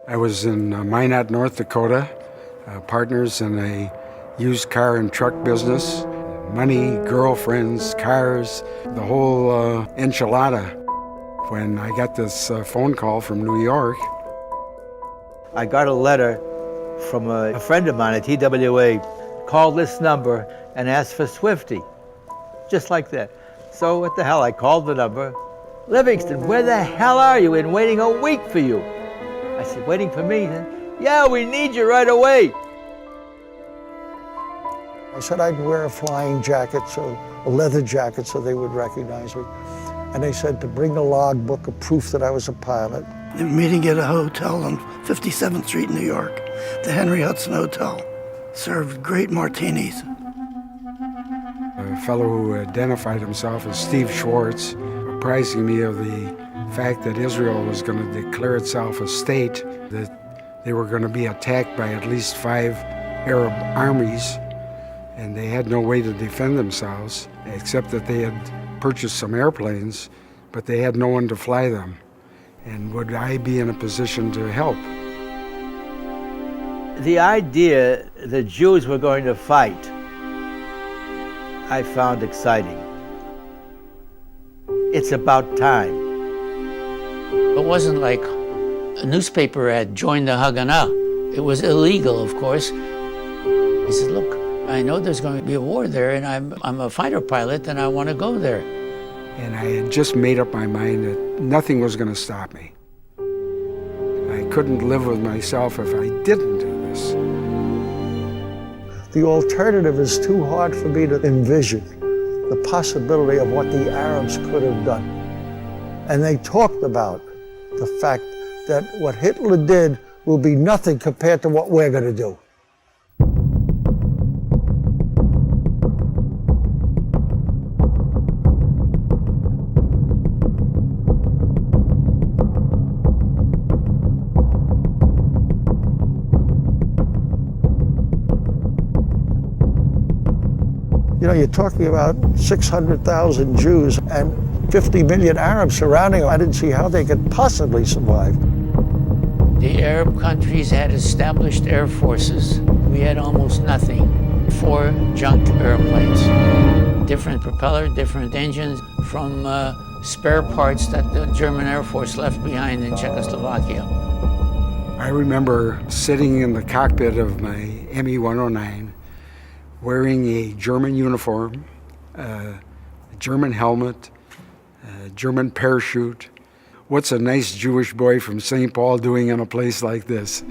I was in Minot, North Dakota, partners in a used car and truck business. Money, girlfriends, cars, the whole enchilada. When I got this phone call from New York. I got a letter from a friend of mine at TWA, called this number and asked for Swifty, just like that. So what the hell, I called the number. Livingston, where the hell are you? Been waiting a week for you. I said, waiting for me? Huh? Yeah, we need you right away. I said I'd wear a flying jacket, so a leather jacket, so they would recognize me. And they said to bring a logbook of proof that I was a pilot. They were meeting at a hotel on 57th Street in New York, the Henry Hudson Hotel. Served great martinis. A fellow who identified himself as Steve Schwartz, apprising me of the fact that Israel was going to declare itself a state, that they were going to be attacked by at least 5 Arab armies, and they had no way to defend themselves, except that they had purchased some airplanes, but they had no one to fly them. And would I be in a position to help? The idea that Jews were going to fight, I found exciting. It's about time. It wasn't like a newspaper ad, join the Haganah. It was illegal, of course. He said, look, I know there's going to be a war there, and I'm a fighter pilot, and I want to go there. And I had just made up my mind that nothing was going to stop me. I couldn't live with myself if I didn't do this. The alternative is too hard for me to envision, the possibility of what the Arabs could have done. And they talked about the fact that what Hitler did will be nothing compared to what we're going to do. You know, you're talking about 600,000 Jews and 50 million Arabs surrounding them. I didn't see how they could possibly survive. The Arab countries had established air forces. We had almost nothing. 4 junk airplanes. Different propeller, different engines from spare parts that the German Air Force left behind in Czechoslovakia. I remember sitting in the cockpit of my Me-109, wearing a German uniform, a German helmet, a German parachute. What's a nice Jewish boy from St. Paul doing in a place like this?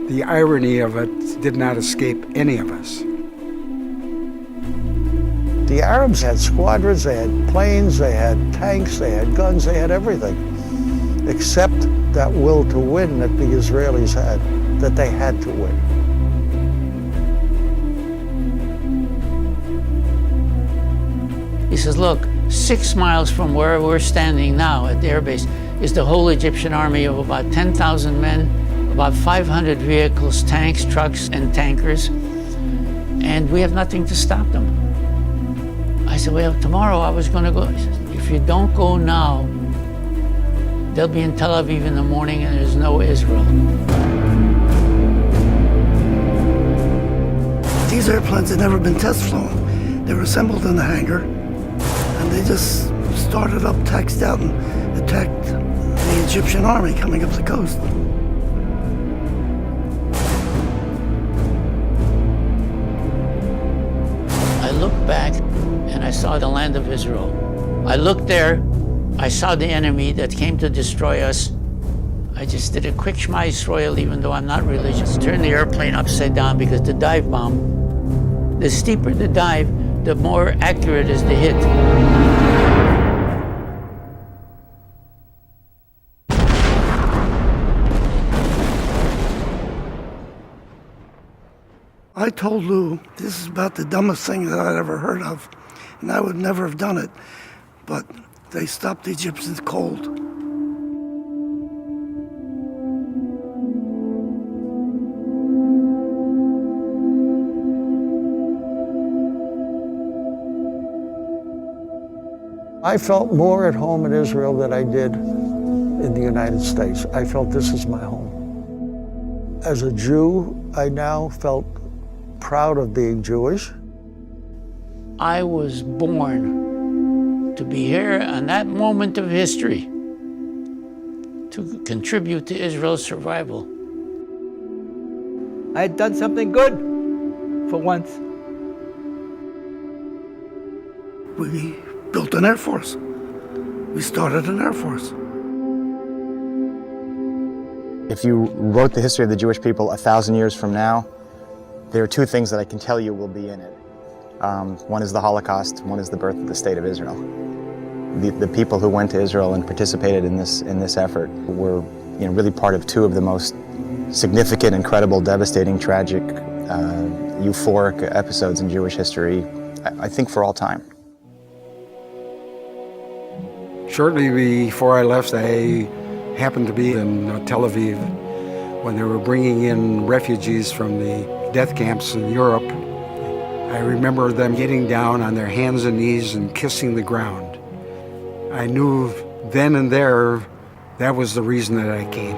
The irony of it did not escape any of us. The Arabs had squadrons, they had planes, they had tanks, they had guns, they had everything, except that will to win that the Israelis had, that they had to win. He says, look, 6 miles from where we're standing now at the airbase is the whole Egyptian army of about 10,000 men, about 500 vehicles, tanks, trucks, and tankers, and we have nothing to stop them. I said, well, tomorrow I was going to go. He says, if you don't go now, they'll be in Tel Aviv in the morning and there's no Israel. These airplanes had never been test flown. They were assembled in the hangar. And they just started up, taxed out, and attacked the Egyptian army coming up the coast. I looked back and I saw the land of Israel. I looked there I saw the enemy that came to destroy us. I just did a quick Shema Yisrael, even though I'm not religious. Turned the airplane upside down because the dive bomb, the steeper the dive, the more accurate is the hit. I told Lou, this is about the dumbest thing that I'd ever heard of, and I would never have done it, but they stopped the Egyptians cold. I felt more at home in Israel than I did in the United States. I felt this is my home. As a Jew, I now felt proud of being Jewish. I was born to be here on that moment of history to contribute to Israel's survival. I had done something good for once. We built an Air Force. We started an Air Force. If you wrote the history of the Jewish people 1,000 years from now, there are two things that I can tell you will be in it. One is the Holocaust, one is the birth of the State of Israel. The people who went to Israel and participated in this effort were really part of two of the most significant, incredible, devastating, tragic, euphoric episodes in Jewish history, I think for all time. Shortly before I left, I happened to be in Tel Aviv when they were bringing in refugees from the death camps in Europe. I remember them getting down on their hands and knees and kissing the ground. I knew then and there that was the reason that I came.